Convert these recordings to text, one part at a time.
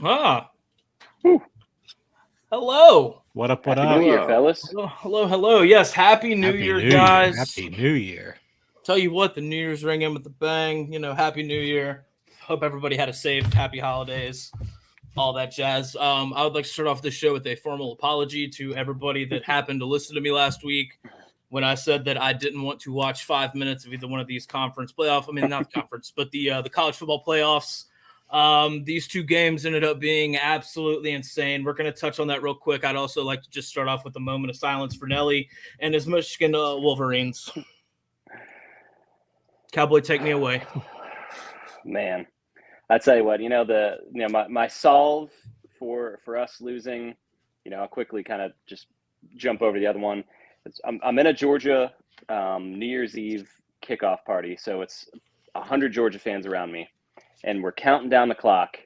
Ah, Whew. hello. What up? Happy What New Year, up? fellas. Hello. Yes, Happy New Happy Year, New guys. Year. Happy New Year. Tell you what, the New Year's ring in with the bang. Happy New Year. Hope everybody had a safe, happy holidays, all that jazz. I would like to start off this show with a formal apology to everybody that happened to listen to me last week when I said that I didn't want to watch 5 minutes of either one of these conference playoff. I mean, not the conference, but the college football playoffs. These two games ended up being absolutely insane. We're going to touch on that real quick. I'd also like to just start off with a moment of silence for Nelly and his Michigan Wolverines. Cowboy, take me away. Man, I tell you what, my solve for us losing, I'll quickly kind of just jump over the other one. I'm in a Georgia New Year's Eve kickoff party, so it's 100 Georgia fans around me, and we're counting down the clock,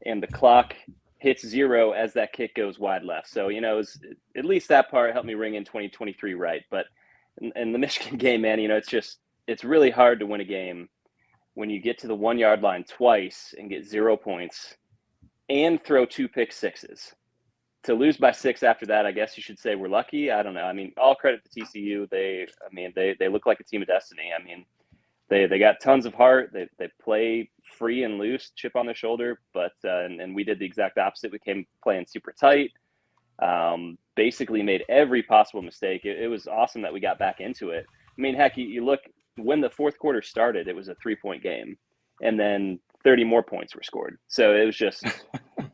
and the clock hits 0 as that kick goes wide left. So, at least that part helped me ring in 2023 right. But in the Michigan game, man, it's really hard to win a game when you get to the 1 yard line twice and get 0 points and throw 2 pick sixes. To lose by 6 after that, I guess you should say we're lucky. I don't know. I mean, all credit to TCU. They look like a team of destiny. I mean, they got tons of heart. They play free and loose, chip on their shoulder. But and we did the exact opposite. We came playing super tight. Basically made every possible mistake. It was awesome that we got back into it. I mean, heck, you look when the fourth quarter started, it was a 3-point game, and then 30 more points were scored. So it was just,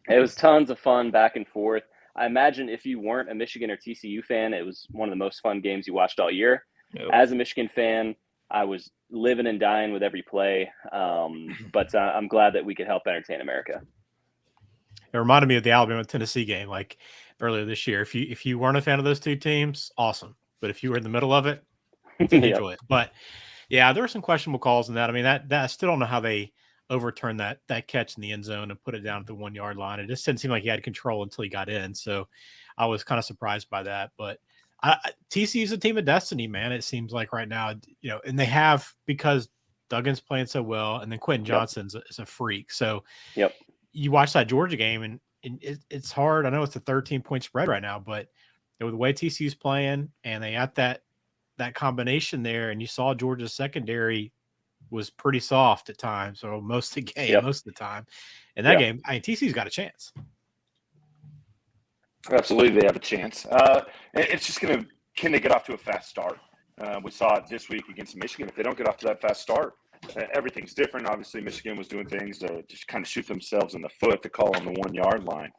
it was tons of fun back and forth. I imagine if you weren't a Michigan or TCU fan, it was one of the most fun games you watched all year. Yep. As a Michigan fan, I was living and dying with every play. But I'm glad that we could help entertain America. It reminded me of the Alabama-Tennessee game, like earlier this year. If you weren't a fan of those two teams, awesome. But if you were in the middle of it, I think Yep. enjoy it. But yeah, there were some questionable calls in that. I mean, that I still don't know how they overturned that catch in the end zone and put it down at the 1 yard line. It just didn't seem like he had control until he got in. So I was kind of surprised by that. But TCU is a team of destiny, man. It seems like right now, and they have, because Duggan's playing so well, and then Quentin Johnson's is a freak. So you watch that Georgia game, and it's hard. I know it's a 13-point spread right now, but with the way TCU's playing, and they got that combination there, and you saw Georgia's secondary was pretty soft at times, or most of the game, most of the time. In that game, I mean, TCU's got a chance. Absolutely, they have a chance. It's just can they get off to a fast start? We saw it this week against Michigan. If they don't get off to that fast start, everything's different. Obviously, Michigan was doing things to just kind of shoot themselves in the foot to call on the 1 yard line.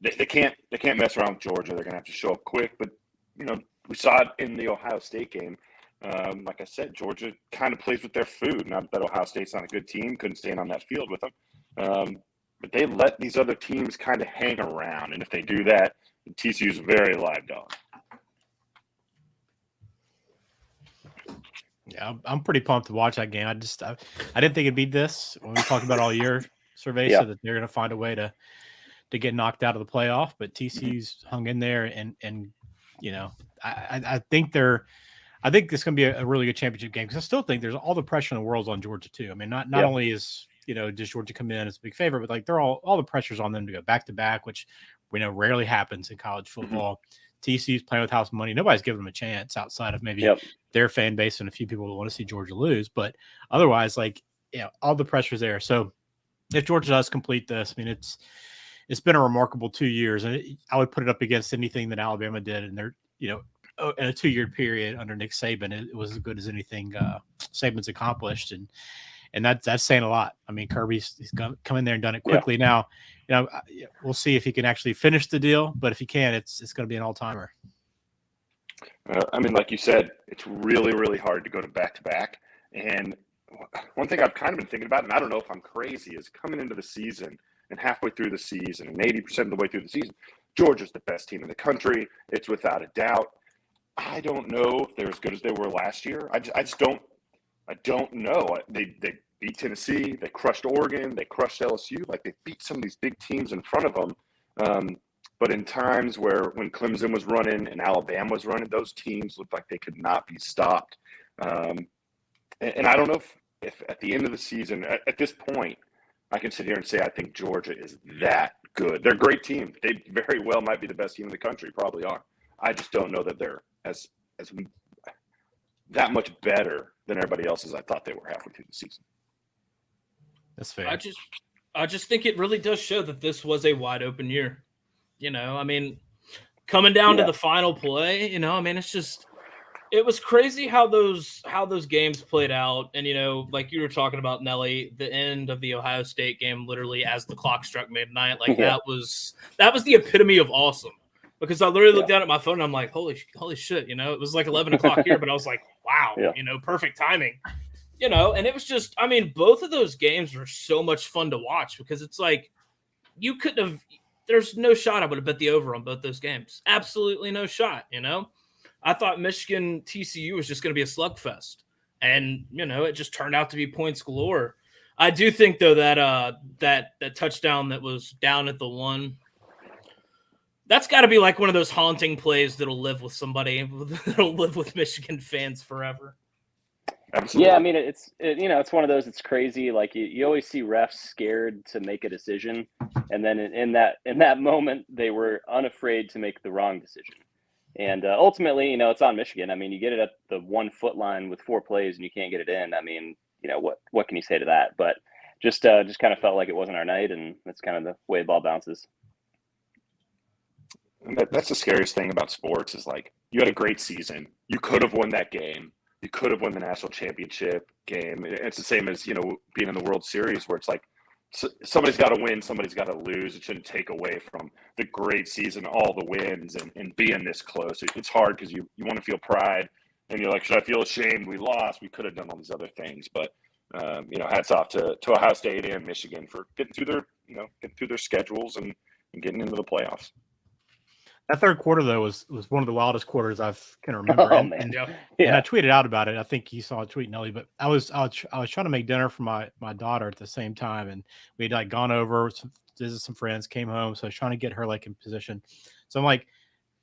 They can't mess around with Georgia. They're going to have to show up quick. But we saw it in the Ohio State game. Like I said, Georgia kind of plays with their food. Not that Ohio State's not a good team, couldn't stand on that field with them. But they let these other teams kind of hang around. And if they do that, TCU's a very live dog. Yeah, I'm pretty pumped to watch that game. I didn't think it'd be this when we talked about all year, survey said that they're going to find a way to get knocked out of the playoff. But TCU's hung in there, and I think I think it's going to be a really good championship game, because I still think there's all the pressure in the world's on Georgia too. I mean, not only is does Georgia come in as a big favorite, but like they're all the pressure's on them to go back to back, which we know rarely happens in college football. TCU's playing with house money. Nobody's giving them a chance outside of maybe their fan base and a few people who want to see Georgia lose. But otherwise, all the pressure's there. So if Georgia does complete this, I mean, it's been a remarkable 2 years, and I would put it up against anything that Alabama did in their in a 2-year period under Nick Saban. It was as good as anything Saban's accomplished, and that's saying a lot. I mean, he's come in there and done it quickly. Now, we'll see if he can actually finish the deal, but if he can, it's going to be an all-timer. I mean, like you said, it's really, really hard to go to back-to-back. And one thing I've kind of been thinking about, and I don't know if I'm crazy, is coming into the season and halfway through the season and 80% of the way through the season, Georgia's the best team in the country. It's without a doubt. I don't know if they're as good as they were last year. I just don't. I don't know. They beat Tennessee. They crushed Oregon. They crushed LSU. Like, they beat some of these big teams in front of them. But in times when Clemson was running and Alabama was running, those teams looked like they could not be stopped. And I don't know if at the end of the season, at this point, I can sit here and say I think Georgia is that good. They're a great team. They very well might be the best team in the country. Probably are. I just don't know that they're as that much better than everybody else as I thought they were halfway through the season. That's fair. I just think it really does show that this was a wide open year. You know, I mean, coming down to the final play, you know, I mean, it was crazy how those games played out. And, you know, like you were talking about, Nelly, the end of the Ohio State game, literally as the clock struck midnight, like that was the epitome of awesome. Because I literally looked down at my phone and I'm like, holy shit, you know, it was like 11 o'clock here, but I was like, wow, you know, perfect timing, you know. And it was just, I mean, both of those games were so much fun to watch because it's like you couldn't have, there's no shot I would have bet the over on both those games. Absolutely no shot, you know. I thought Michigan TCU was just going to be a slugfest. And, you know, it just turned out to be points galore. I do think, though, that that touchdown that was down at the one, that's got to be like one of those haunting plays that'll live with somebody, that'll live with Michigan fans forever. Absolutely. Yeah, I mean, it's one of those. It's crazy. Like you always see refs scared to make a decision, and then in that moment, they were unafraid to make the wrong decision. And ultimately, you know, it's on Michigan. I mean, you get it at the 1 foot line with 4 plays, and you can't get it in. I mean, you know, what can you say to that? But just kind of felt like it wasn't our night, and that's kind of the way the ball bounces. And that's the scariest thing about sports is like you had a great season. You could have won that game. You could have won the national championship game. It's the same as, you know, being in the World Series where it's like somebody's got to win, somebody's got to lose. It shouldn't take away from the great season, all the wins, and being this close. It's hard because you want to feel pride, and you're like, should I feel ashamed we lost? We could have done all these other things. But, you know, hats off to Ohio State and Michigan for getting through their schedules and getting into the playoffs. That third quarter, though, was one of the wildest quarters I can remember. Oh, and I tweeted out about it. I think you saw a tweet, Nelly, but I was trying to make dinner for my daughter at the same time, and we had like gone over visit some friends, came home, so I was trying to get her like in position. So I'm like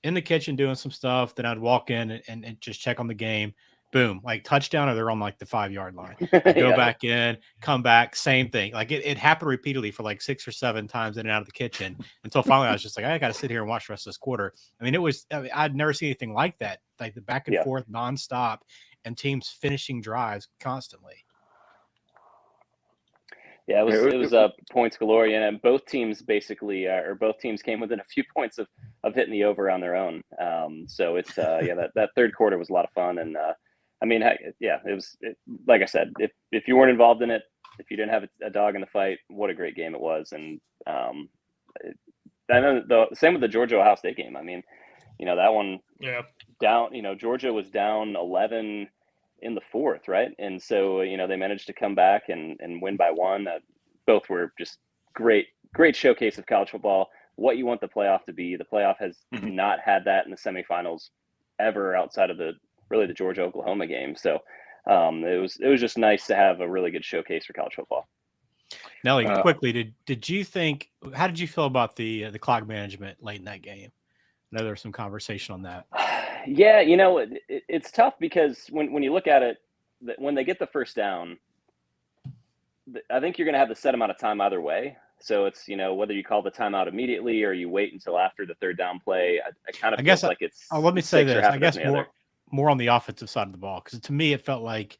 in the kitchen doing some stuff. Then I'd walk in and just check on the game. Boom, like touchdown, or they're on like the 5-yard line. I go back in, come back, same thing. Like it happened repeatedly for like 6 or 7 times in and out of the kitchen until finally I was just like, I got to sit here and watch the rest of this quarter. I mean, I'd never seen anything like that, like the back and forth nonstop and teams finishing drives constantly. Yeah, it was points galore, and both teams basically, or both teams came within a few points of hitting the over on their own. So it's that third quarter was a lot of fun, and I mean, it was like I said, if you weren't involved in it, if you didn't have a dog in the fight, what a great game it was. And I know the same with the Georgia-Ohio State game. I mean, you know, that one down, you know, Georgia was down 11 in the fourth, right? And so, you know, they managed to come back and win by 1. Both were just great showcase of college football, what you want the playoff to be. The playoff has not had that in the semifinals ever outside of the Georgia-Oklahoma game. So it was just nice to have a really good showcase for college football. Nelly, quickly, did you think? How did you feel about the clock management late in that game? I know there was some conversation on that. Yeah, you know, it's tough because when you look at it, when they get the first down, I think you're going to have the set amount of time either way. So it's, you know, whether you call the timeout immediately or you wait until after the third down play. I kind of feel like it's. Let me say this. I guess more on the offensive side of the ball, because to me it felt like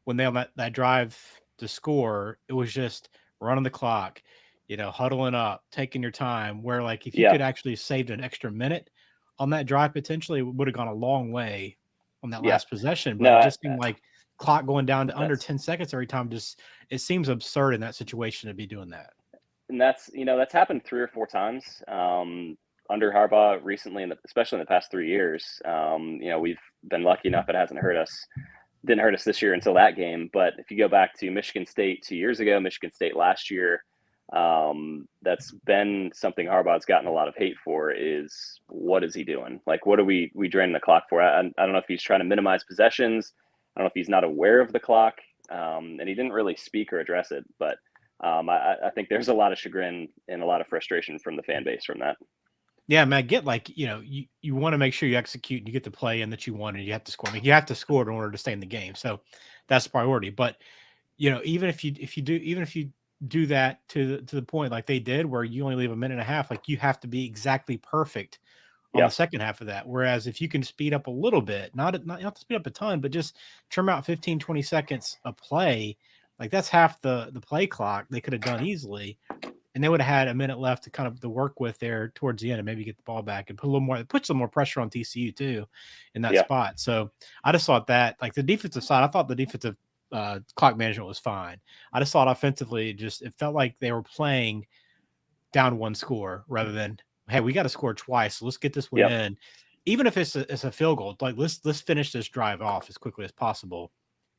when they on that drive to score, it was just running the clock, you know, huddling up, taking your time. Where like if you could actually saved an extra minute on that drive, potentially it would have gone a long way on that last possession. But it just seemed like clock going down to under 10 seconds every time. Just it seems absurd in that situation to be doing that. And that's happened 3 or 4 times under Harbaugh recently, especially in the past 3 years. You know, we've been lucky enough it hasn't hurt us. Didn't hurt us this year until that game. But if you go back to Michigan State 2 years ago, Michigan State last year, that's been something Harbaugh's gotten a lot of hate for. Is what is he doing? Like, what are we draining the clock for? I don't know if he's trying to minimize possessions. I don't know if he's not aware of the clock, and he didn't really speak or address it. But I think there's a lot of chagrin and a lot of frustration from the fan base from that. Yeah, man, get like, you know, you want to make sure you execute and you get the play in that you want, and you have to score. I mean, you have to score in order to stay in the game. So that's the priority. But, you know, even if you do that to the point like they did, where you only leave a minute and a half. Like you have to be exactly perfect on the second half of that. Whereas if you can speed up a little bit, not to speed up a ton, but just trim out 15, 20 seconds of play, like that's half the play clock they could have done easily. And they would have had a minute left to kind of to work with there towards the end and maybe get the ball back and put some more pressure on TCU too in that spot. So I just thought that like the defensive side, I thought the defensive clock management was fine. I just thought offensively, it felt like they were playing down one score rather than, hey, we got to score twice. So let's get this one in. Even if it's a field goal, like let's finish this drive off as quickly as possible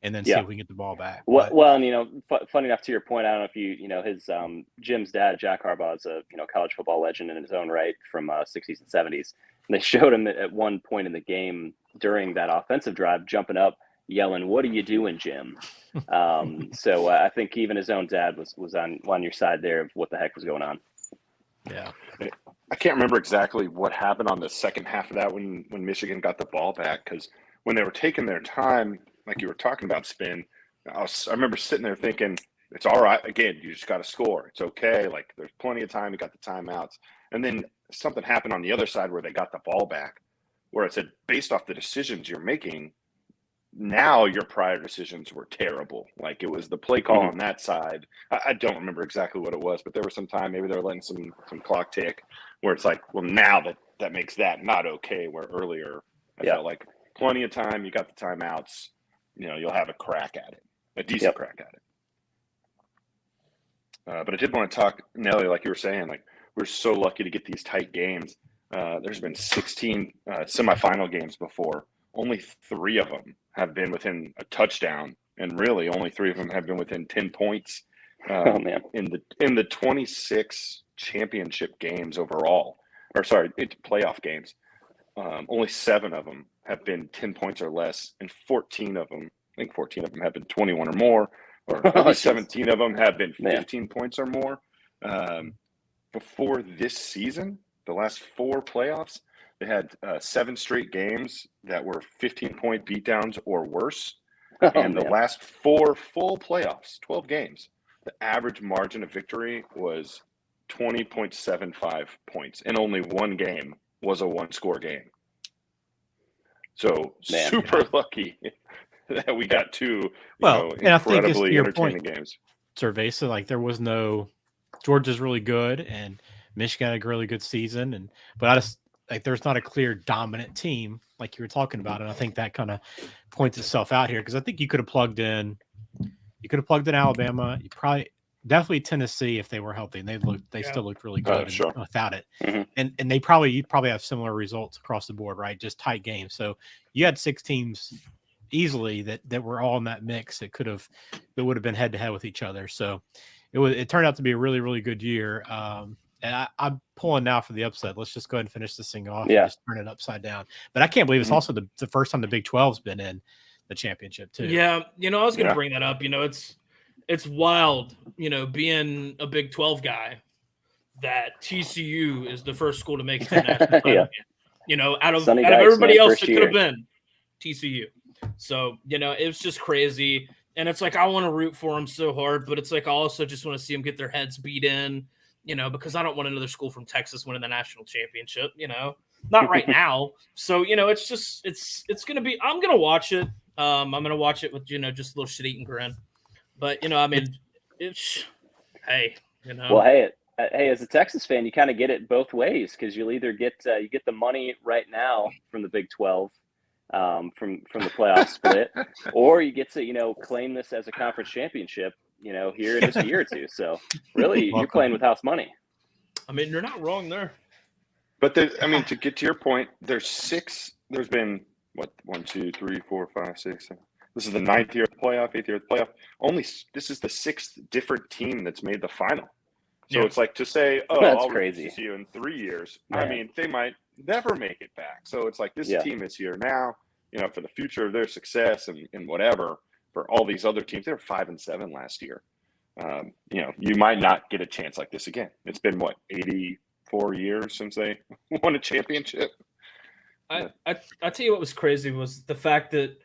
and then see if we can get the ball back. Well, and funny enough, to your point, I don't know if his Jim's dad, Jack Harbaugh, is a college football legend in his own right from 60s and 70s. And they showed him at one point in the game during that offensive drive jumping up, yelling, "What are you doing, Jim?" So I think even his own dad was on your side there of what the heck was going on. Yeah. I can't remember exactly what happened on the second half of that when Michigan got the ball back, because when they were taking their time, like you were talking about, Spin, I remember sitting there thinking, it's all right. Again, you just got to score. It's okay. Like there's plenty of time. You got the timeouts. And then something happened on the other side where they got the ball back, where it said, based off the decisions you're making, now your prior decisions were terrible. Like it was the play call on that side. I don't remember exactly what it was, but there was some time, maybe they were letting some clock tick where it's like, well, now that makes that not okay. Where earlier I felt like plenty of time. You got the timeouts, you'll have a crack at it, a decent crack at it. But I did want to talk, Nelly, like you were saying, like we're so lucky to get these tight games. There's been 16 semifinal games before. Only 3 of them have been within a touchdown, and really only 3 of them have been within 10 points. In the 26 championship games overall, it's playoff games. Only 7 of them have been 10 points or less, and 14 of them have been 21 or more, or at least 17 of them have been 15 points or more. Before this season, the last 4 playoffs, they had 7 straight games that were 15-point beatdowns or worse. The last 4 full playoffs, 12 games, the average margin of victory was 20.75 points, and only 1 game was a 1-score game. So super lucky that we got 2 incredibly entertaining games. Cerveza, like there was no Georgia's really good and Michigan had a really good season, but I just like there's not a clear dominant team like you were talking about, and I think that kind of points itself out here because I think you could have plugged in Alabama, definitely Tennessee if they were healthy, and they still looked really good without it. And you'd probably have similar results across the board, right? Just tight games. So you had 6 teams easily that were all in that mix that would have been head to head with each other. So it turned out to be a really, really good year. And I'm pulling now for the upset. Let's just go ahead and finish this thing off and just turn it upside down. But I can't believe it's also the first time the Big 12's been in the championship too. Yeah, I was going to bring that up. It's wild, being a Big 12 guy, that TCU is the first school to make it to the national title game. Out of everybody else, it could have been TCU. So, it was just crazy. And it's like I want to root for them so hard, but it's like I also just want to see them get their heads beat in, because I don't want another school from Texas winning the national championship, not right now. So, it's just it's going to be – I'm going to watch it. I'm going to watch it with, just a little shit-eating grin. But, it's – hey, Well, hey, as a Texas fan, you kind of get it both ways because you'll either get you get the money right now from the Big 12 from the playoff split, or you get to, claim this as a conference championship, here in just a year or two. So really, you're playing with house money. I mean, you're not wrong there. But to get to your point, there's been, 1, 2, 3, 4, 5, 6, 7. This is the 9th year of the playoff, 8th year of the playoff. This is the 6th different team that's made the final. So it's like to say, that's crazy. See you in 3 years. Man. I mean, they might never make it back. So it's like this team is here now, for the future of their success and whatever. For all these other teams, they were 5-7 last year. You might not get a chance like this again. It's been 84 years since they won a championship. I tell you what was crazy was the fact that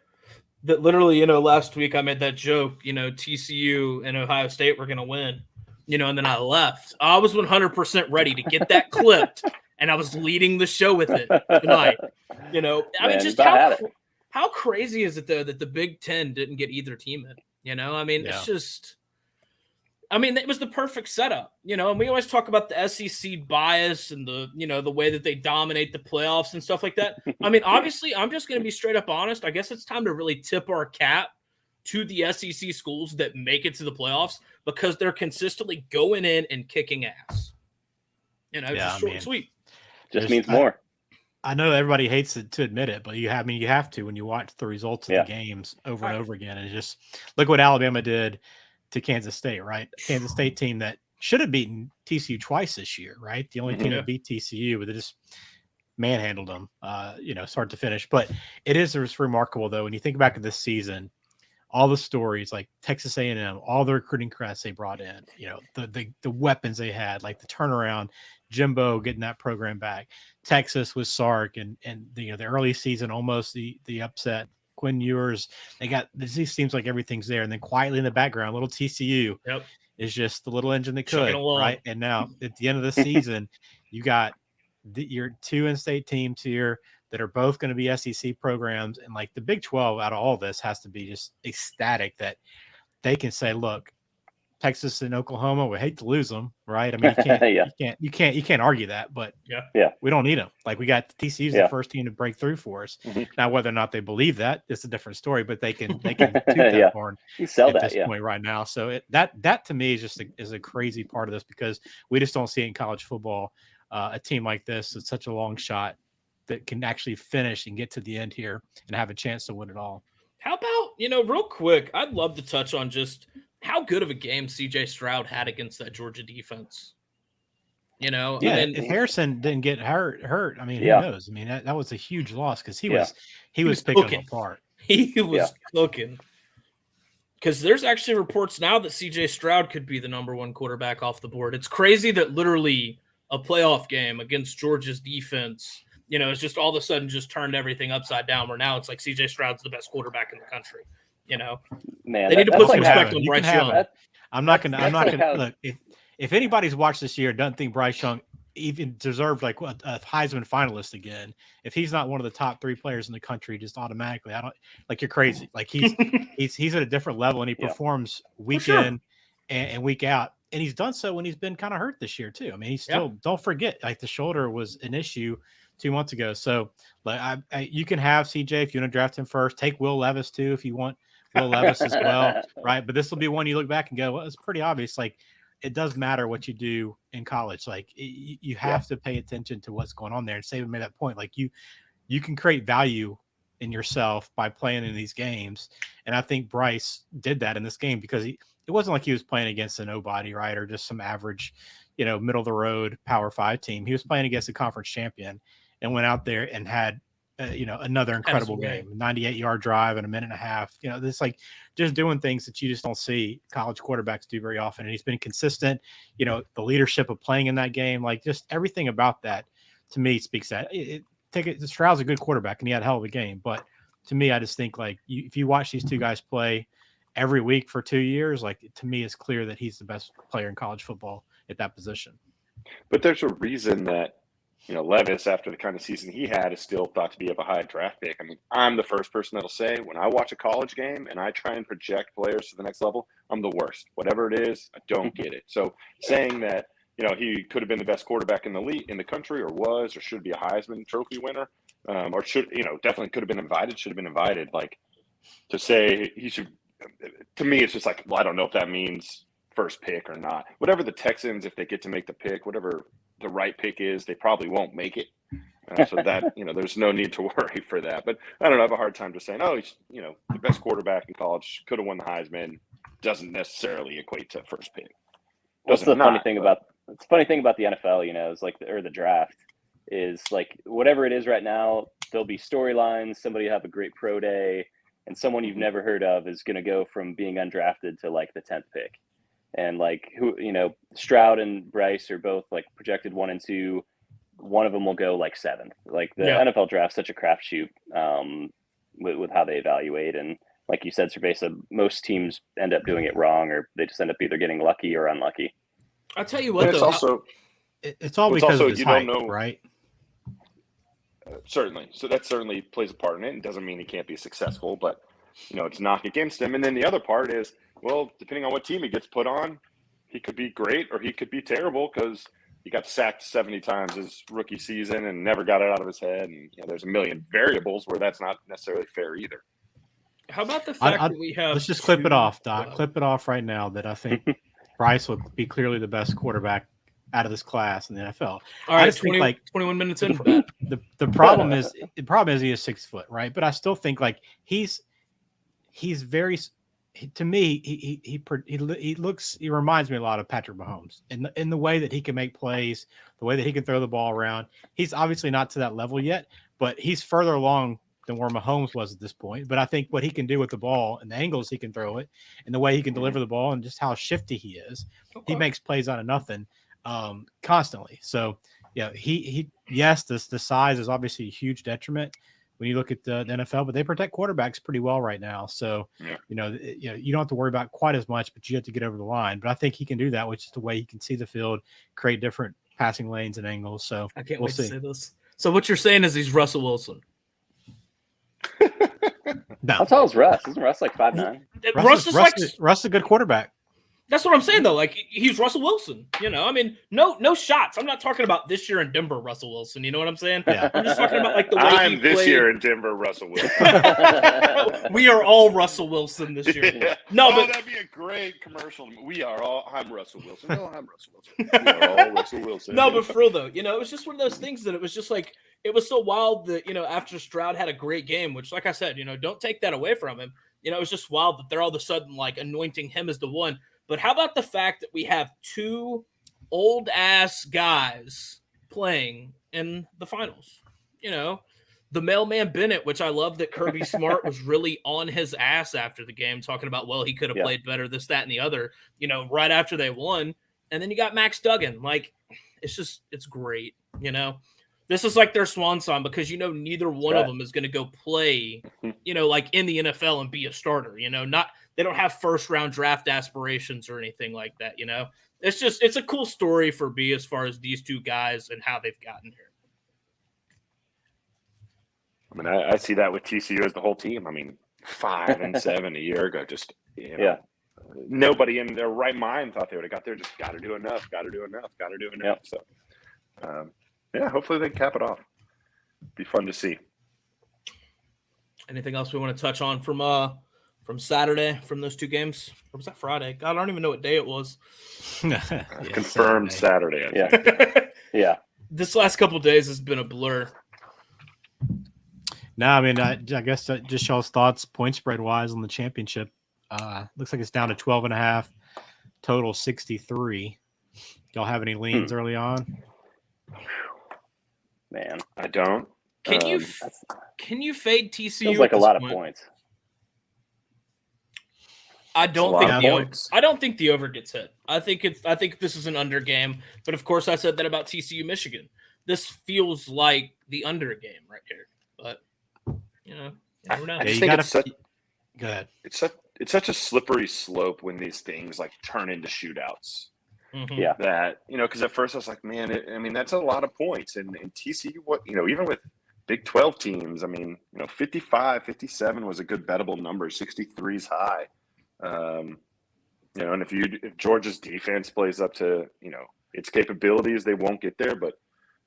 literally, last week I made that joke, TCU and Ohio State were going to win. and then I left. I was 100% ready to get that clipped, and I was leading the show with it tonight. I mean, just how crazy is it though that the Big Ten didn't get either team in? I mean, it's just. I mean, it was the perfect setup, and we always talk about the SEC bias and the way that they dominate the playoffs and stuff like that. I mean, obviously, I'm just going to be straight up honest. I guess it's time to really tip our cap to the SEC schools that make it to the playoffs because they're consistently going in and kicking ass. Just short and sweet. Just means more. I know everybody hates it to admit it, but you have to when you watch the results of the games over and over again. And just look what Alabama did to Kansas State, right? Kansas State team that should have beaten TCU twice this year, right? The only team that beat TCU, but they just manhandled them, start to finish. But it is just remarkable, though, when you think back at this season, all the stories like Texas A&M, all the recruiting class they brought in, the weapons they had, like the turnaround, Jimbo getting that program back, Texas with Sark and the early season, almost the upset. Quinn Ewers, this seems like everything's there. And then quietly in the background, little TCU is just the little engine that could, right? And now at the end of the season, you got your 2 in-state teams here that are both going to be SEC programs. And like the Big 12 out of all this has to be just ecstatic that they can say, look, Texas and Oklahoma, we hate to lose them, right? I mean, you can't argue that, but we don't need them. Like we got TCU's the first team to break through for us. Now, whether or not they believe that, it's a different story. But they can toot that horn at this point right now. So that to me is a crazy part of this because we just don't see it in college football. A team like this, it's such a long shot that can actually finish and get to the end here and have a chance to win it all. How about real quick? I'd love to touch on just how good of a game CJ Stroud had against that Georgia defense. If Harrison didn't get hurt, I mean, who knows? I mean, that was a huge loss because he was picking them apart. He was cooking. Because there's actually reports now that CJ Stroud could be the number 1 quarterback off the board. It's crazy that literally a playoff game against Georgia's defense, it's just all of a sudden just turned everything upside down. Where now it's like CJ Stroud's the best quarterback in the country. Man, they need to put some respect on Bryce Young. I'm not gonna look. If anybody's watched this year and doesn't think Bryce Young even deserved like a Heisman finalist again, if he's not one of the top 3 players in the country, just automatically, you're crazy. Like he's at a different level and he performs week in and week out, and he's done so when he's been kind of hurt this year too. I mean, he's still don't forget like the shoulder was an issue 2 months ago. So like you can have CJ if you want to draft him first. Take Will Levis too if you want Will Levis as well, right? But this will be one you look back and go, well, it's pretty obvious. Like it does matter what you do in college. Like you have to pay attention to what's going on there. And Saban made that point. Like you can create value in yourself by playing in these games. And I think Bryce did that in this game because it wasn't like he was playing against a nobody, right? Or just some average, middle of the road Power 5 team. He was playing against a conference champion and went out there and had another incredible game, 98-yard drive in a minute and a half. This like just doing things that you just don't see college quarterbacks do very often. And he's been consistent, the leadership of playing in that game, like just everything about that to me speaks that Stroud's a good quarterback and he had a hell of a game. But to me, I just think like if you watch these 2 guys play every week for 2 years, like to me, it's clear that he's the best player in college football at that position. But there's a reason that, Levis, after the kind of season he had, is still thought to be of a high draft pick. I mean, I'm the first person that'll say when I watch a college game and I try and project players to the next level, I'm the worst. Whatever it is, I don't get it. So saying that, he could have been the best quarterback in the league, in the country, or should be a Heisman Trophy winner, or definitely could have been invited, should have been invited. Like to say he should, to me, it's just like, well, I don't know if that means first pick or not. Whatever the Texans, if they get to make the pick, whatever the right pick is, they probably won't make it. So that, there's no need to worry for that. But I don't know, I have a hard time just saying, he's, the best quarterback in college, could have won the Heisman, doesn't necessarily equate to first pick. What's the funny thing about the NFL, is like, or the draft is like, whatever it is right now, there'll be storylines, somebody will have a great pro day, and someone you've never heard of is going to go from being undrafted to like the 10th pick. And like Stroud and Bryce are both like projected 1 and 2. One of them will go like 7th. Like the NFL draft's such a crapshoot with how they evaluate. And like you said, Cerveza, most teams end up doing it wrong, or they just end up either getting lucky or unlucky. I'll tell you And what, it's though. also It's all It's because also of his you don't height, know right? certainly. So that certainly plays a part in it. It doesn't mean he can't be successful, but it's knock against him. And then the other part is, well, depending on what team he gets put on, he could be great or he could be terrible because he got sacked 70 times his rookie season and never got it out of his head. And there's a million variables where that's not necessarily fair either. How about the fact that we have? Let's just clip it off, Doc. Wow. Clip it off right now. That I think Bryce will be clearly the best quarterback out of this class in the NFL. All right, I just think 21 minutes in. the problem is he is 6 foot, right? But I still think like he's very to me he reminds me a lot of Patrick Mahomes in the way that he can make plays, the way that he can throw the ball around. He's obviously not to that level yet, but he's further along than where Mahomes was at this point. But I think what he can do with the ball and the angles he can throw it and the way he can deliver the ball and just how shifty he is, he makes plays out of nothing constantly. So yes, the size is obviously a huge detriment when you look at the NFL, but they protect quarterbacks pretty well right now. So, you don't have to worry about quite as much, but you have to get over the line. But I think he can do that, which is the way he can see the field, create different passing lanes and angles. So I can't wait to say this. So what you're saying is he's Russell Wilson. No. How tall is Russ? Isn't Russ like 5'9"? Russ is a good quarterback. That's what I'm saying, though. Like, he's Russell Wilson. I mean, no shots. I'm not talking about this year in Denver, Russell Wilson. You know what I'm saying? Yeah. I'm just talking about like the way I'm this played. year in Denver, Russell Wilson. We are all Russell Wilson this year. Yeah. No, but that'd be a great commercial. I'm Russell Wilson. No, I'm Russell Wilson. We are all Russell Wilson. No, but for real though, it was just one of those things that it was just like it was so wild that after Stroud had a great game, which, like I said, don't take that away from him. It was just wild that they're all of a sudden like anointing him as the one. But how about the fact that we have two old ass guys playing in the finals? The mailman Bennett, which I love that Kirby Smart was really on his ass after the game, talking about, well, he could have played better, this, that, and the other, right after they won. And then you got Max Duggan. Like, it's great. This is like their swan song because, neither one of them is going to go play, like in the NFL and be a starter, they don't have first round draft aspirations or anything like that. It's a cool story for B as far as these two guys and how they've gotten here. I mean, I see that with TCU as the whole team. I mean, 5-7 a year ago, just, nobody in their right mind thought they would have got there. Just got to do enough. Yep. So, hopefully they cap it off. Be fun to see. Anything else we want to touch on from Saturday, from those two games? Or was that Friday? God, I don't even know what day it was. Confirmed Saturday. I think. Yeah. Yeah. This last couple of days has been a blur. No, I mean, I guess just y'all's thoughts point spread wise on the championship. Looks like it's down to 12.5, total 63. Y'all have any leans early on? Man, I don't. Can you fade TCU? Feels like a lot of point? points. I don't think the over gets hit. I think this is an under game. But of course, I said that about TCU Michigan. This feels like the under game right here. But you never know. I just think go ahead. It's such a slippery slope when these things like turn into shootouts. Mm-hmm. Yeah. That because at first I was like, man, that's a lot of points, and TCU, even with Big 12 teams, 55, 57 was a good bettable number. 63 is high. And if Georgia's defense plays up to its capabilities, they won't get there. But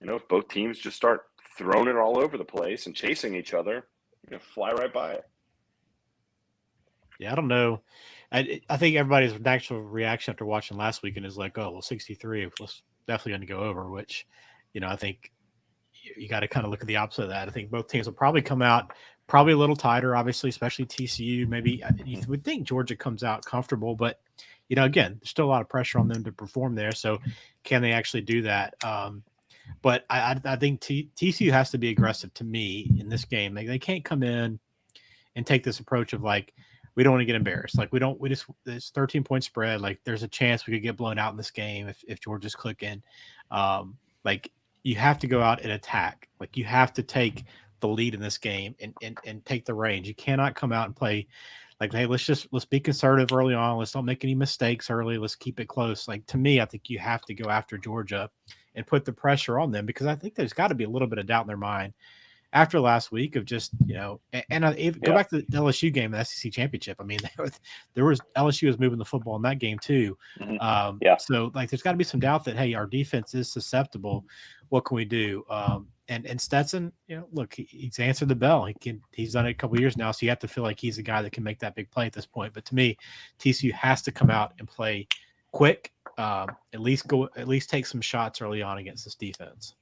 if both teams just start throwing it all over the place and chasing each other, fly right by it. Yeah, I don't know. I think everybody's actual reaction after watching last weekend is like, oh, well, 63 was definitely going to go over, which, I think you got to kind of look at the opposite of that. I think both teams will probably come out probably a little tighter, obviously, especially TCU. Maybe you would think Georgia comes out comfortable, but, again, there's still a lot of pressure on them to perform there. So can they actually do that? But I think TCU has to be aggressive to me in this game. They can't come in and take this approach of like, we don't want to get embarrassed. Like it's 13-point spread. Like there's a chance we could get blown out in this game if Georgia's clicking. Like you have to go out and attack. Like you have to take the lead in this game and take the range. You cannot come out and play Like, hey, let's be conservative early on. Let's don't make any mistakes early. Let's keep it close. Like, to me, I think you have to go after Georgia and put the pressure on them, because I think there's got to be a little bit of doubt in their mind after last week of just, go back to the LSU game, the SEC championship. I mean, there was LSU was moving the football in that game too. So like, there's got to be some doubt that, hey, our defense is susceptible. What can we do? And Stetson, look, he's answered the bell. He's done it a couple of years now, so you have to feel like he's a guy that can make that big play at this point. But to me, TCU has to come out and play quick. At least take some shots early on against this defense.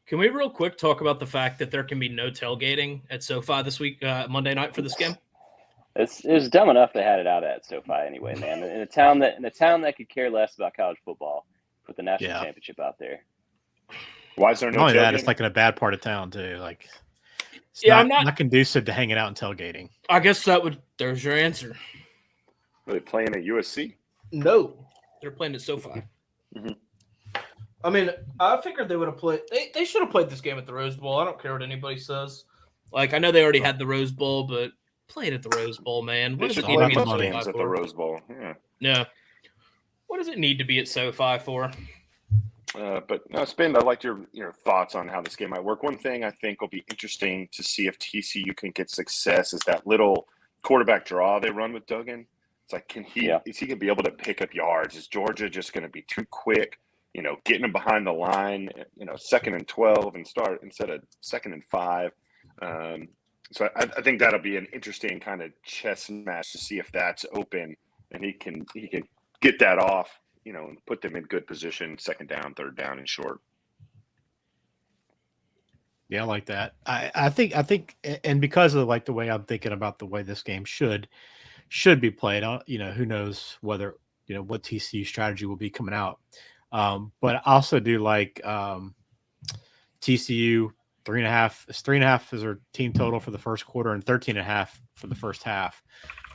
Can we real quick talk about the fact that there can be no tailgating at SoFi this week, Monday night for this game? It's dumb enough they had it out at SoFi anyway, man. In a town that could care less about college football, put the national championship out there. Why is there no Not only tailgating? that, it's like in a bad part of town too. Like, it's I'm not conducive to hanging out and tailgating. I guess there's your answer. Are they playing at USC? No, they're playing at SoFi. Mm-hmm. I mean, I figured they would have played. They should have played this game at the Rose Bowl. I don't care what anybody says. Like, I know they already had the Rose Bowl, but play it at the Rose Bowl, man. What does it need to be at SoFi at the Rose Bowl? Yeah. What does it need to be at SoFi for? But no, Spin, I liked your thoughts on how this game might work. One thing I think will be interesting to see if TCU can get success is that little quarterback draw they run with Duggan. It's like, is he going to be able to pick up yards? Is Georgia just going to be too quick? Getting them behind the line, 2nd and 12 and start instead of 2nd and 5. So I think that'll be an interesting kind of chess match to see if that's open and he can get that off, and put them in good position, 2nd down, 3rd down, and short. Yeah, I like that. I think, and because of like the way I'm thinking about the way this game should be played, who knows whether what TCU strategy will be coming out. But I also do like TCU 3.5. 3.5 is our team total for the first quarter and 13.5 for the first half.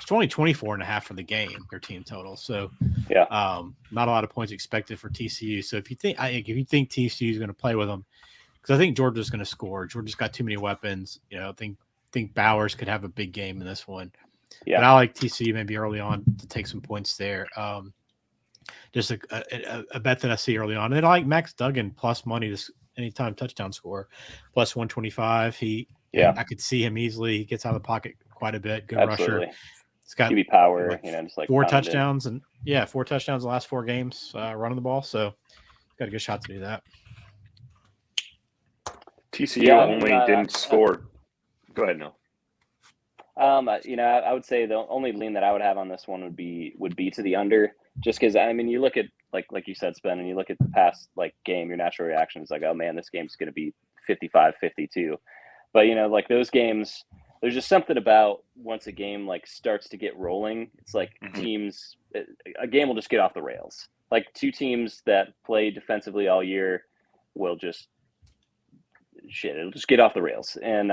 It's only 24.5 for the game, their team total. So not a lot of points expected for TCU. So if you think TCU is going to play with them, because I think Georgia's going to score. Georgia's got too many weapons. I think Bowers could have a big game in this one. Yeah. But I like TCU maybe early on to take some points there. Just a bet that I see early on. And I like Max Duggan plus money to anytime touchdown score, plus 125. I could see him easily. He gets out of the pocket quite a bit. Good rusher. It's got QB power, just like 4 touchdowns in the last 4 games running the ball. So got a good shot to do that. TCU only didn't score. Go ahead, Neil. I would say the only lean that I would have on this one would be to the under, just because you look at like you said, Spen, and you look at the past game, your natural reaction is like, oh man, this game's going to be 55-52. But like those games, there's just something about once a game starts to get rolling, it's like a game will just get off the rails. Like 2 teams that play defensively all year will it'll just get off the rails. And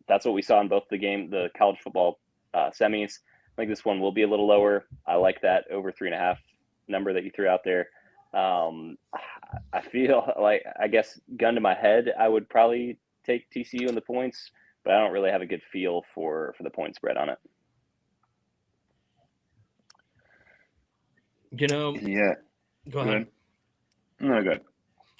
that's what we saw in both the college football semis. I think this one will be a little lower. I like that over 3.5 number that you threw out there. I feel like, I guess, gun to my head, I would probably take TCU in the points, but I don't really have a good feel for the point spread on it. Yeah. Go ahead. No, good.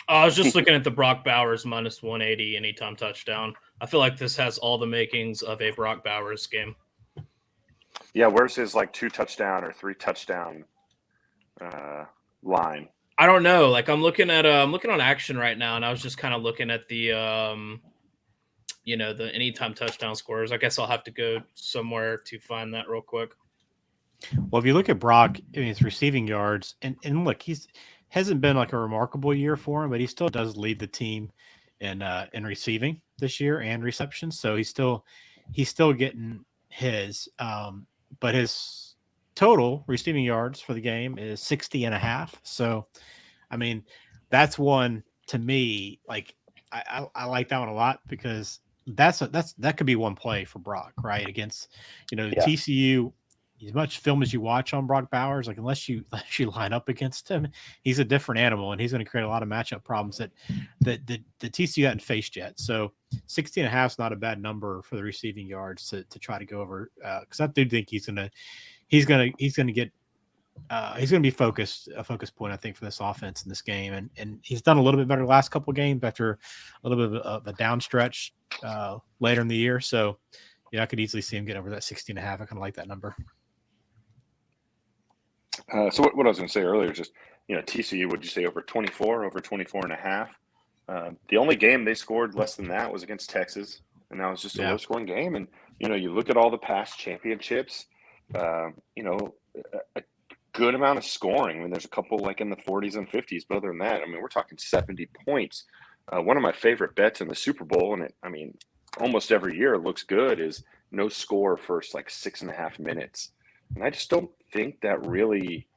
I was just looking at the Brock Bowers minus 180 anytime touchdown. I feel like this has all the makings of a Brock Bowers game. Yeah, where's his 2 touchdown or 3 touchdown line? I don't know. I'm looking on action right now, and I was just kind of looking at the the anytime touchdown scores. I guess I'll have to go somewhere to find that real quick. Well, if you look at Brock, his receiving yards, and look, hasn't been a remarkable year for him, but he still does lead the team in receiving this year and reception. So he's still getting his, but his total receiving yards for the game is 60.5. So, that's one to me. I like that one a lot because that could be one play for Brock, right? Against, TCU as much film as you watch on Brock Bowers, like unless you line up against him, he's a different animal, and he's going to create a lot of matchup problems that the TCU hadn't faced yet. So 16.5 is not a bad number for the receiving yards to try to go over, because I do think he's going to be a focus point, I think, for this offense in this game, and he's done a little bit better the last couple of games after a little bit of a down stretch later in the year. So yeah, I could easily see him get over that 16.5. I kind of like that number. So what I was going to say earlier is just, TCU, would you say over 24, over 24.5? The only game they scored less than that was against Texas, and that was just a low-scoring game. And, you look at all the past championships, a good amount of scoring. I mean, there's a couple like in the 40s and 50s, but other than that, I mean, we're talking 70 points. One of my favorite bets in the Super Bowl, and almost every year it looks good, is no score first like 6.5 minutes. And I just don't think that really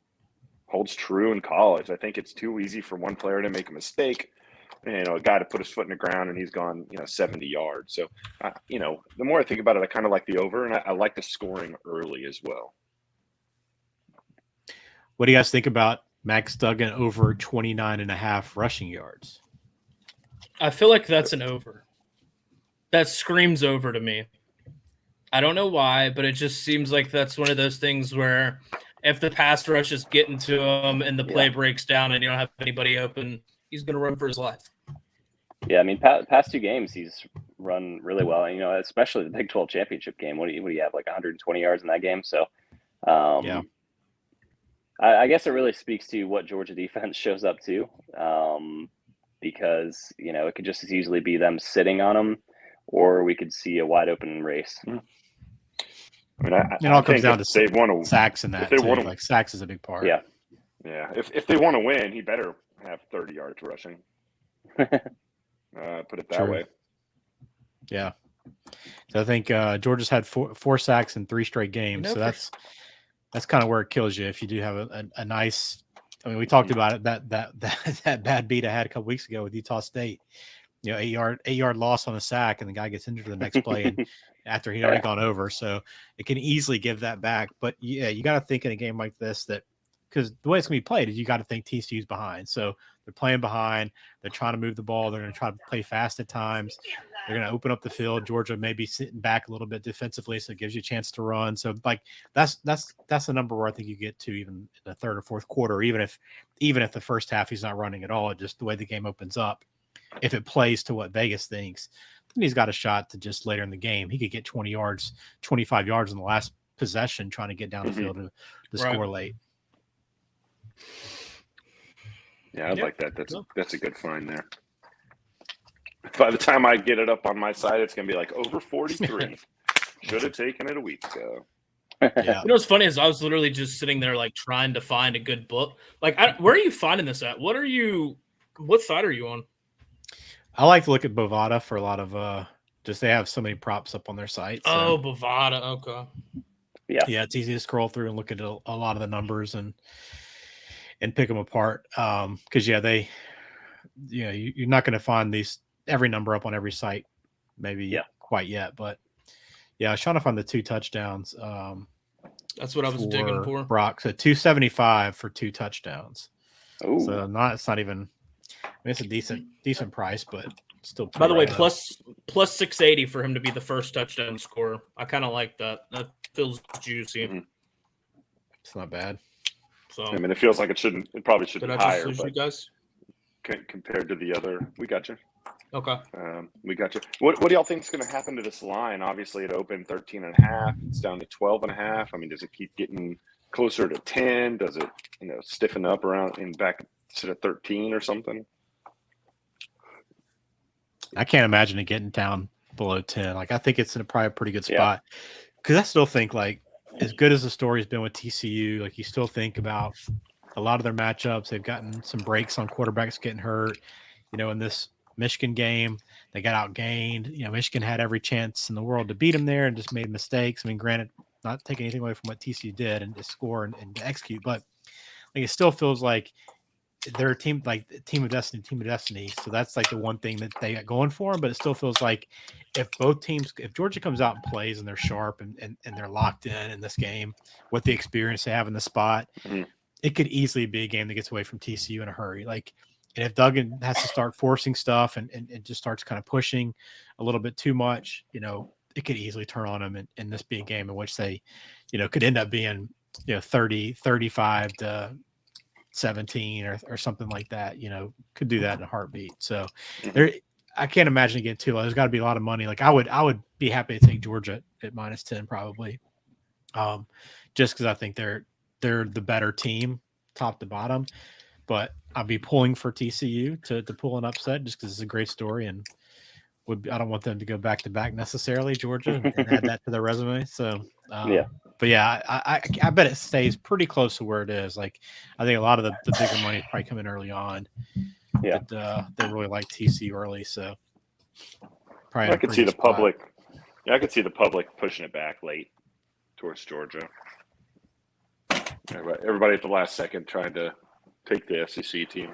holds true in college. I think it's too easy for one player to make a mistake, and, a guy to put his foot in the ground and he's gone, 70 yards. So, the more I think about it, I kind of like the over, and I like the scoring early as well. What do you guys think about Max Duggan over 29.5 rushing yards? I feel like that's an over. That screams over to me. I don't know why, but it just seems like that's one of those things where if the pass rush is getting to him and the play breaks down and you don't have anybody open, he's going to run for his life. Yeah, I mean, past 2 games, he's run really well. And, especially the Big 12 championship game. What do you have, like 120 yards in that game? So, I guess it really speaks to what Georgia defense shows up to, because, it could just as easily be them sitting on him, or we could see a wide open race. I mean, it all comes down to they want to sacks in that. Like sacks is a big part. Yeah. If they want to win, he better have 30 yards rushing. Put it that way. Yeah. So I think Georgia's had four sacks in 3 straight games. So that's kind of where it kills you if you do have a nice. I mean, we talked about it that bad beat I had a couple weeks ago with Utah State. 8-yard loss on a sack, and the guy gets injured the next play, and after he'd already gone over. So it can easily give that back. But yeah, you got to think in a game like this that, because the way it's going to be played is you got to think TCU's behind. So they're playing behind. They're trying to move the ball. They're going to try to play fast at times. They're going to open up the field. Georgia may be sitting back a little bit defensively, so it gives you a chance to run. So like that's the number where I think you get to even in the third or fourth quarter, even if the first half he's not running at all, just the way the game opens up. If it plays to what Vegas thinks, then he's got a shot to just later in the game. He could get 20 yards, 25 yards in the last possession trying to get down the field to score late. Yeah, I'd like that. That's a good find there. By the time I get it up on my side, it's going to be like over 43. Should have taken it a week ago. Yeah. What's funny is I was literally just sitting there like trying to find a good book. Like, where are you finding this at? What side are you on? I like to look at Bovada for a lot of they have so many props up on their site. So. Oh, Bovada. Okay. Yeah, it's easy to scroll through and look at a lot of the numbers and pick them apart. Because you're not going to find every number up on every site, maybe quite yet. But yeah, I was trying to find the 2 touchdowns. That's what I was digging for. Brock, so 275 for 2 touchdowns. Ooh. So it's not even. I mean, it's a decent price, but still. By the way, plus 680 for him to be the first touchdown scorer. I kind of like that. That feels juicy. Mm-hmm. It's not bad. So I mean, it feels like it probably should be higher, lose but you guys? Compared to the other, we got you. Okay. We got you. What do y'all think is going to happen to this line? Obviously, it opened 13.5. It's down to 12.5. I mean, does it keep getting closer to 10? Does it, stiffen up around in back to 13 or something? I can't imagine it getting down below 10. Like, I think it's in probably a pretty good spot. Because I still think, like, as good as the story's been with TCU, like, you still think about a lot of their matchups. They've gotten some breaks on quarterbacks getting hurt. In this Michigan game, they got outgained. Michigan had every chance in the world to beat them there and just made mistakes. I mean, granted, not taking anything away from what TCU did and to score and to execute, but like, it still feels like they're a team like team of destiny. So that's like the one thing that they got going for them. But it still feels like if Georgia comes out and plays and they're sharp and they're locked in this game with the experience they have in the spot, it could easily be a game that gets away from TCU in a hurry. Like, and if Duggan has to start forcing stuff and just starts kind of pushing a little bit too much, it could easily turn on them and this be a game in which they, could end up being, 30, 35 to 17 or something like that, could do that in a heartbeat. So I can't imagine it getting too low. There's got to be a lot of money. Like I would be happy to take Georgia at -10 probably. Just because I think they're the better team top to bottom, but I'll be pulling for TCU to pull an upset just because it's a great story and I don't want them to go back to back necessarily, Georgia, and add that to their resume. So but yeah, I bet it stays pretty close to where it is. Like I think a lot of the bigger money is probably coming early on. Yeah, but they really like TCU early, so probably I could see the public. Yeah, I could see the public pushing it back late towards Georgia. Everybody at the last second trying to take the SEC team.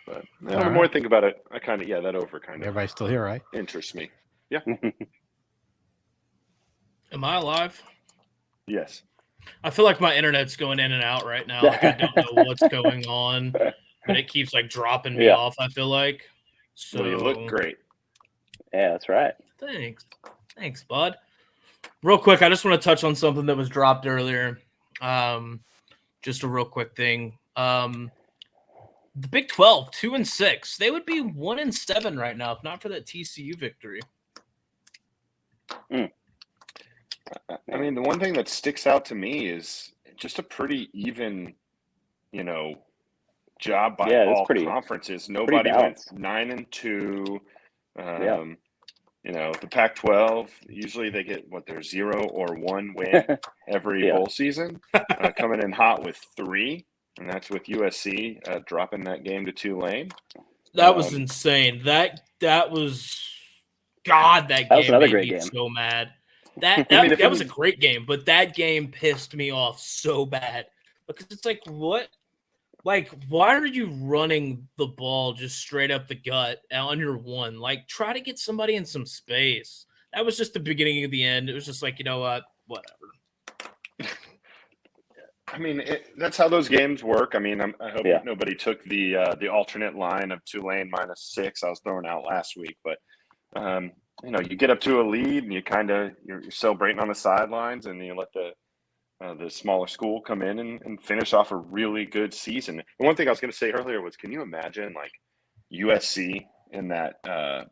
But the more I think about it, I kind of that over kind of. Everybody's still here, right? Interests me. Yeah. Am I alive? Yes. I feel like my internet's going in and out right now. Like I don't know what's going on, but it keeps like dropping me off. I feel like. So well, you look great. Yeah, that's right. Thanks, bud. Real quick, I just want to touch on something that was dropped earlier. Just a real quick thing. The Big 12, 2-6. They would be 1-7 right now if not for that TCU victory. I mean, the one thing that sticks out to me is just a pretty even, job by all conferences. Nobody went 9-2. The Pac-12 usually they get their 0 or 1 win every bowl season, coming in hot with 3. And that's with USC dropping that game to Tulane. That was insane. That was God. That game made me so mad. That was a great game, but that game pissed me off so bad because it's like what, like why are you running the ball just straight up the gut on your 1? Like try to get somebody in some space. That was just the beginning of the end. It was just like whatever. I mean, that's how those games work. I mean, I hope nobody took the alternate line of Tulane -6 I was throwing out last week. But, you get up to a lead and you're celebrating on the sidelines and you let the smaller school come in and finish off a really good season. And one thing I was going to say earlier was, can you imagine like USC in that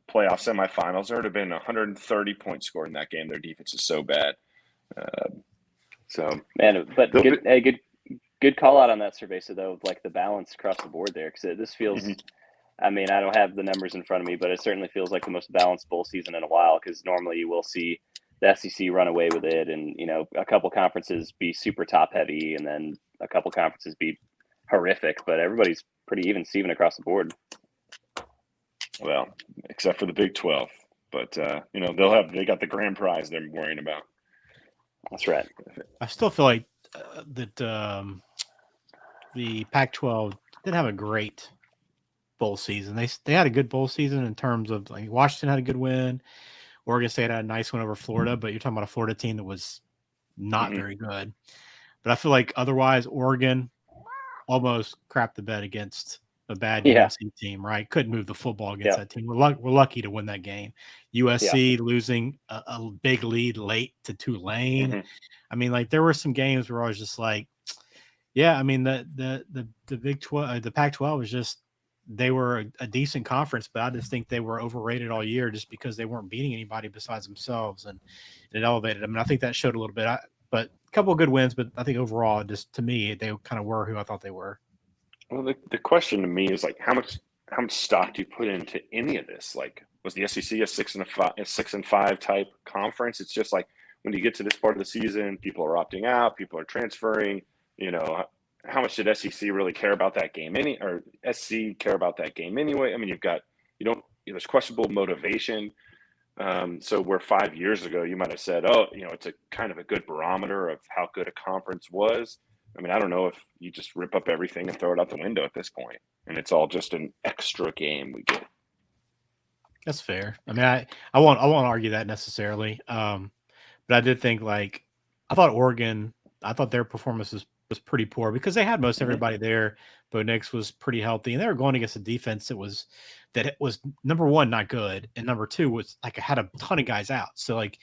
playoff semifinals? There would have been 130 points scored in that game. Their defense is so bad. So man, but good call out on that survey. So though, like the balance across the board there, because this feels. I mean, I don't have the numbers in front of me, but it certainly feels like the most balanced bowl season in a while. Because normally you will see the SEC run away with it, and a couple conferences be super top heavy, and then a couple conferences be horrific. But everybody's pretty even Steven across the board. Well, except for the Big 12, but they got the grand prize they're worrying about. That's right. I still feel like that the Pac-12 didn't have a great bowl season. They had a good bowl season in terms of like Washington had a good win, Oregon State had a nice win over Florida, but you're talking about a Florida team that was not very good. But I feel like otherwise Oregon almost crapped the bed against a bad USC team, right? Couldn't move the football against that team. We're lucky to win that game. USC losing a big lead late to Tulane. I mean, like there were some games where I was just like, I mean the Big 12, the Pac-12 was just they were a decent conference, but I just think they were overrated all year just because they weren't beating anybody besides themselves, and it elevated them. And I think that showed a little bit. But a couple of good wins, but I think overall, just to me, they kind of were who I thought they were. Well, the question to me is like how much stock do you put into any of this? Like, was the SEC a 6-5 type conference? It's just like when you get to this part of the season, people are opting out, people are transferring. How much did SEC really care about that game? Or SC care about that game anyway? I mean, there's questionable motivation. So where 5 years ago you might have said, it's a kind of a good barometer of how good a conference was. I mean, I don't know if you just rip up everything and throw it out the window at this point, and it's all just an extra game we get. That's fair. I mean, I won't argue that necessarily. But I did think like I thought their performance was pretty poor because they had most everybody there. Bo Nix was pretty healthy, and they were going against a defense that was number one, not good, and number two was like had a ton of guys out. So like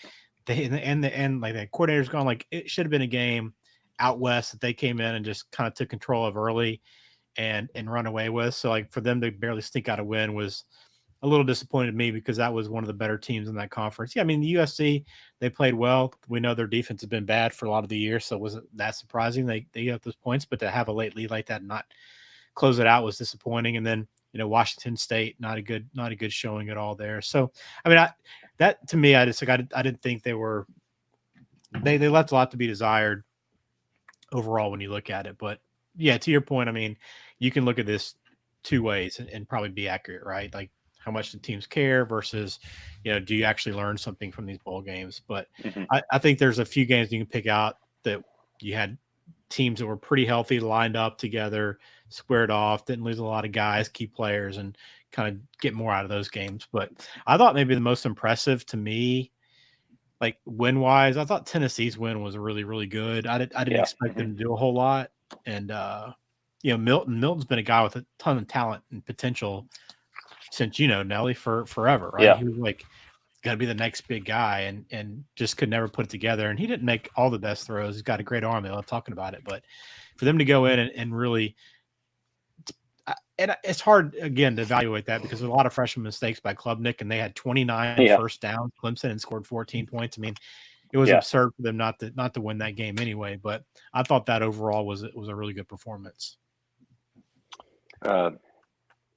and like the coordinator's gone, like it should have been a game out west that they came in and just kind of took control of early and run away with. So like for them to barely sneak out a win was a little disappointed to me because that was one of the better teams in that conference. Yeah, I mean, the USC, they played well. We know their defense has been bad for a lot of the year, so it wasn't that surprising. They got those points, but to have a late lead like that and not close it out was disappointing. And then, Washington State, not a good showing at all there. So, I mean, that to me, I didn't think they left a lot to be desired overall when you look at it. But yeah, to your point, I mean, you can look at this two ways and probably be accurate, right? Like, how much the teams care versus, do you actually learn something from these bowl games? But I think there's a few games you can pick out that you had teams that were pretty healthy, lined up together, squared off, didn't lose a lot of guys, key players, and kind of get more out of those games. But I thought maybe the most impressive to me, like win-wise, I thought Tennessee's win was really, really good. I didn't expect them to do a whole lot. And, Milton's been a guy with a ton of talent and potential since Nelly for forever, right? Yeah. He was like got to be the next big guy and just could never put it together. And he didn't make all the best throws. He's got a great arm. I love talking about it, but for them to go in and really, and it's hard again to evaluate that because there's a lot of freshman mistakes by Klubnik, and they had 29 first downs, Clemson, and scored 14 points. I mean, it was absurd for them not to win that game anyway. But I thought that overall was a really good performance.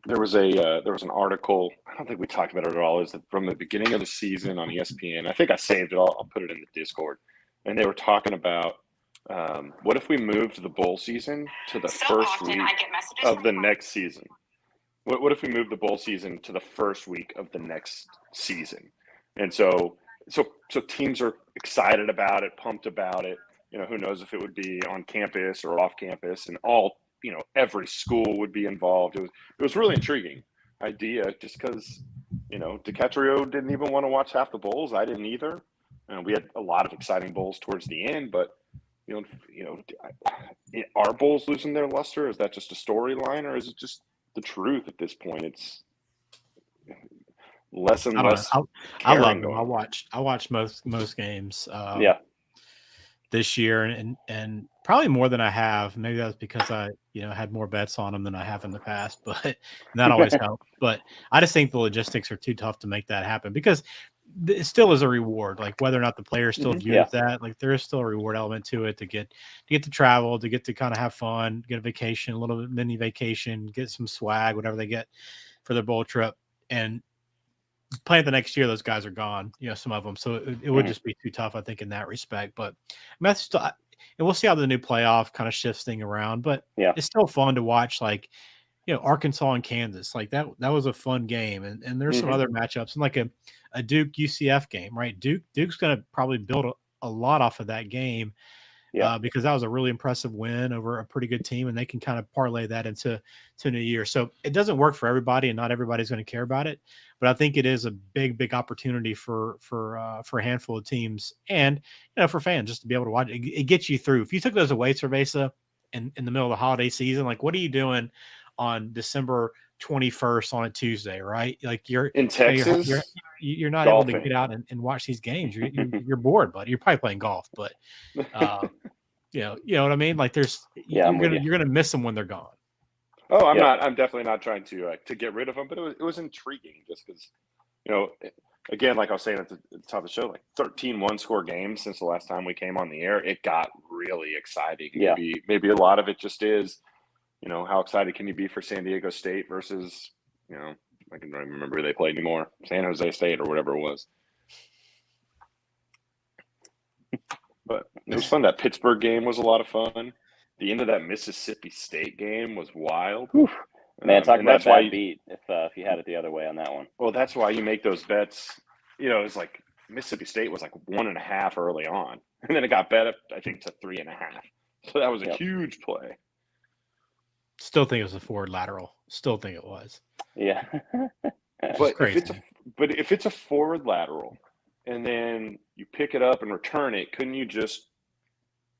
There was an article. I don't think we talked about it at all. Is that from the beginning of the season on ESPN? I think I saved it. I'll put it in the Discord. And they were talking about what if we moved the bowl season to the first week of the next season? What if we moved the bowl season to the first week of the next season? And so teams are excited about it, pumped about it. Who knows if it would be on campus or off campus, and all. Every school would be involved. It was really intriguing idea just because, DiCaprio didn't even want to watch half the bowls. I didn't either. We had a lot of exciting bowls towards the end, but, are bowls losing their luster? Is that just a storyline, or is it just the truth at this point? It's less and less. I love them. I watched most games. This year and probably more than I have. Maybe that's because I had more bets on them than I have in the past, but that always helps. But I just think the logistics are too tough to make that happen because it still is a reward. Like whether or not the players still view that, like there is still a reward element to it to get to travel, to get to kind of have fun, get a vacation, a little bit mini vacation, get some swag, whatever they get for their bowl trip, and playing the next year, those guys are gone, some of them. So it would just be too tough, I think, in that respect. But and we'll see how the new playoff kind of shifts thing around. But it's still fun to watch, like, Arkansas and Kansas. Like that was a fun game. And there's some other matchups, and like a Duke UCF game, right? Duke's going to probably build a lot off of that game. Because that was a really impressive win over a pretty good team, and they can kind of parlay that into New Year. So it doesn't work for everybody, and not everybody's going to care about it. But I think it is a big opportunity for a handful of teams, and for fans just to be able to watch it. It gets you through. If you took those away, Cerveza, in the middle of the holiday season, like what are you doing on December 21st on a Tuesday, right? Like you're in Texas. You're not golfing. Able to get out and watch these games. You're bored, buddy. You're probably playing golf, but you know what I mean. Like you're gonna miss them when they're gone. Oh, I'm not. I'm definitely not trying to get rid of them, but it was intriguing just because, again, like I was saying at the top of the show, like 13 one-score games since the last time we came on the air. It got really exciting. Yeah. Maybe a lot of it just is, how excited can you be for San Diego State versus, I can not remember who they played anymore, San Jose State or whatever it was. But it was fun. That Pittsburgh game was a lot of fun. The end of that Mississippi State game was wild. Man, talk about that beat if you had it the other way on that one. Well, that's why you make those bets. It's like Mississippi State was like 1.5 early on, and then it got bet up, I think, to 3.5. So that was a Yep. huge play. Still think it was a forward lateral. Still think it was. Yeah. But crazy. if it's a forward lateral and then you pick it up and return it, couldn't you just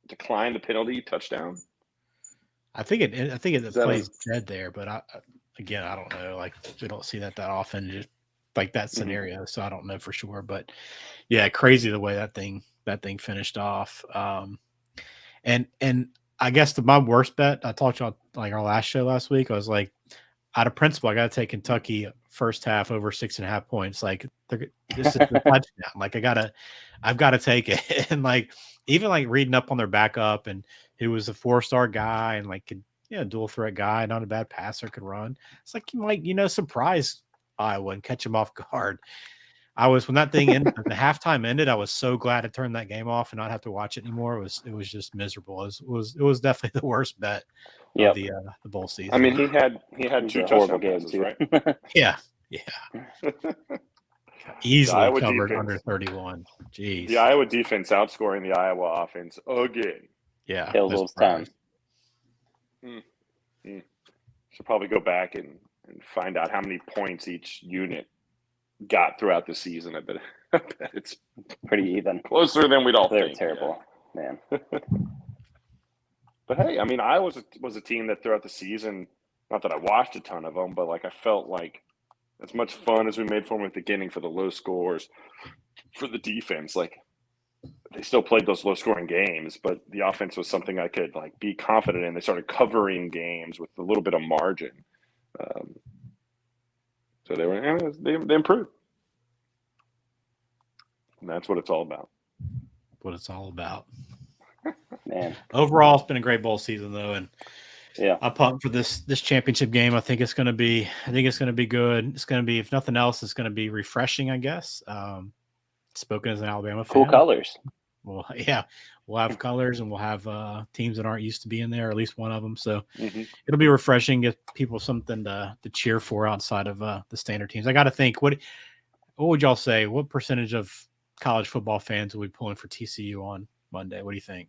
decline the penalty touchdown? I think it Is that plays dead there, but I don't know. Like we don't see that often, just like that scenario. So I don't know for sure, but yeah, crazy the way that thing finished off. And I guess my worst bet, I talked about like our last show last week. I was like, out of principle, I got to take Kentucky first half over 6.5 points. Like this is the touchdown. Like I've got to take it. And like even like reading up on their backup and who was a 4-star guy and like could dual threat guy, not a bad passer, could run. It's like you might surprise Iowa and catch them off guard. When that thing ended, the halftime ended, I was so glad to turn that game off and not have to watch it anymore. It was just miserable. It was definitely the worst bet of the bowl season. I mean, he had It was two a horrible touchdown game passes, too. right? Yeah. Easily Iowa covered defense. under 31. Jeez. The Iowa defense outscoring the Iowa offense again. Yeah. Kills no those time. surprise. Should probably go back and find out how many points each unit got throughout the season. I bet it's Pretty even. closer than we'd all They're think. terrible, man. But hey, I mean, Iowa was a team that throughout the season, not that I watched a ton of them, but like I felt like as much fun as we made for them at the beginning for the low scores, for the defense, like they still played those low scoring games, but the offense was something I could like be confident in. They started covering games with a little bit of margin. So they improved. And that's what it's all about. What it's all about. Man. Overall, it's been a great bowl season though, and Yeah. I'm pumped for this championship game. I think it's going to be good. It's going to be, if nothing else, it's going to be refreshing, I guess. Spoken as an Alabama fan. Cool colors. Well, yeah, we'll have colors and we'll have teams that aren't used to being there, or at least one of them. So it'll be refreshing, give people something to cheer for outside of the standard teams. I got to think, what would y'all say? What percentage of college football fans will be pulling for TCU on Monday? What do you think?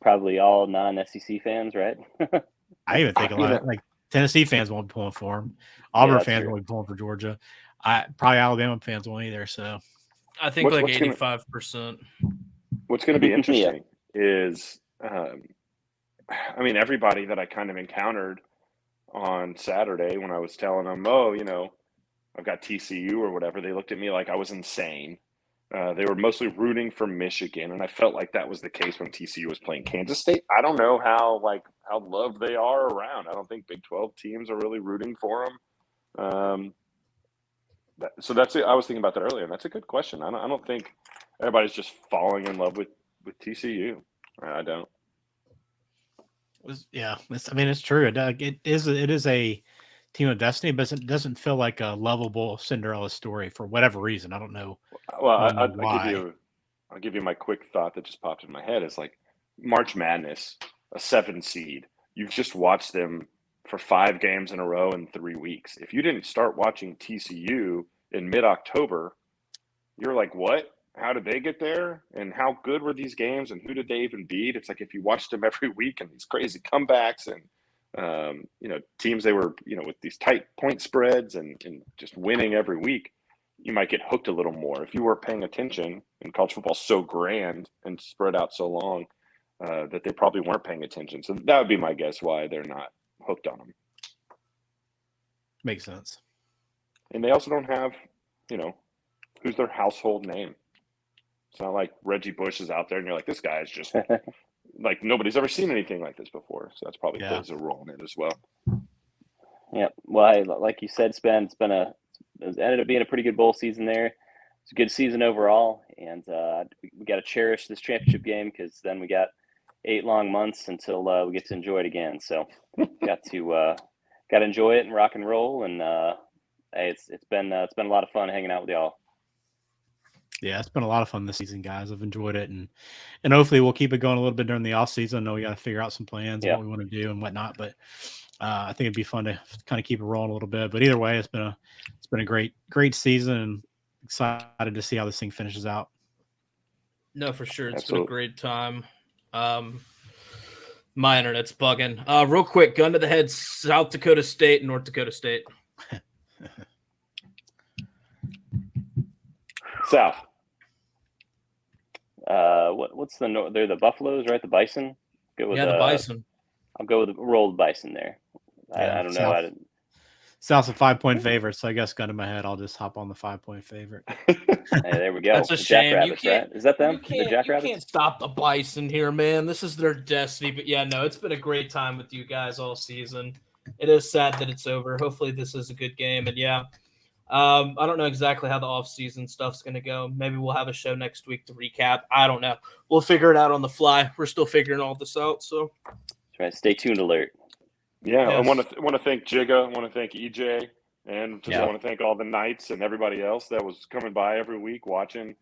Probably all non-SEC fans, right? I even think a lot of like Tennessee fans won't be pulling for them. Auburn fans true. won't be pulling for Georgia. Probably Alabama fans won't either. So I think like 85%. What's going to be interesting is, I mean, everybody that I kind of encountered on Saturday when I was telling them, I've got TCU or whatever, they looked at me like I was insane. They were mostly rooting for Michigan, and I felt like that was the case when TCU was playing Kansas State. I don't know how loved they are around. I don't think Big 12 teams are really rooting for them. So that's it. I was thinking about that earlier, and that's a good question. I don't think everybody's just falling in love with TCU. I don't. It's true. It is a team of destiny, but it doesn't feel like a lovable Cinderella story for whatever reason. I don't know. Well, I'll give you my quick thought that just popped in my head. Is like March Madness, a 7 seed. You've just watched them for 5 games in a row in 3 weeks. If you didn't start watching TCU in mid-October, you're like, what? How did they get there? And how good were these games? And who did they even beat? It's like if you watched them every week and these crazy comebacks and teams they were, with these tight point spreads and just winning every week, you might get hooked a little more. If you weren't paying attention, and college football's so grand and spread out so long that they probably weren't paying attention. So that would be my guess why they're not hooked on them. Makes sense. And they also don't have, who's their household name. It's not like Reggie Bush is out there and you're like, this guy is just like nobody's ever seen anything like this before. So that's probably plays a role in it as well. Yeah. Well, like you said, it ended up being a pretty good bowl season there. It's a good season overall, and we got to cherish this championship game because then we got 8 long months until we get to enjoy it again. So got to enjoy it and rock and roll. And it's been a lot of fun hanging out with y'all. Yeah, it's been a lot of fun this season, guys. I've enjoyed it, and hopefully we'll keep it going a little bit during the off season. I know we got to figure out some plans and what we want to do and whatnot, but I think it'd be fun to kind of keep it rolling a little bit. But either way, it's been a great season, and excited to see how this thing finishes out. No, for sure, it's Absolutely. been a great time. My internet's bugging. Real quick, gun to the head, South Dakota State, North Dakota State. South. What's the north? They're the Buffaloes, right? The Bison. Go with Yeah, the Bison. I'll go with the rolled Bison there. Yeah, I don't know. South. South's a 5-point favorite, so I guess gun to my head, I'll just hop on the 5-point favorite. Hey, there we go. That's a The shame. Jackrabbits, right? Is that them? The You Jackrabbits? can't stop the Bison here, man. This is their destiny. But yeah, no, it's been a great time with you guys all season. It is sad that it's over. Hopefully this is a good game. And yeah, I don't know exactly how the off-season stuff's going to go. Maybe we'll have a show next week to recap. I don't know. We'll figure it out on the fly. We're still figuring all this out. So That's right. Stay tuned alert. Yeah, Yes. I want to thank Jigga. I want to thank EJ, and just want to thank all the Knights and everybody else that was coming by every week, watching,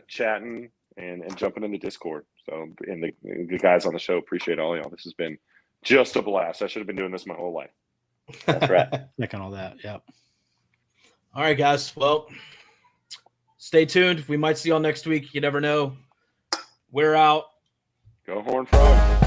chatting, and jumping into Discord. So, and the guys on the show, appreciate all y'all. This has been just a blast. I should have been doing this my whole life. That's right. Checking all that. Yep. all right, guys. Well, stay tuned. We might see y'all next week. You never know. We're out. Go Horned Frog.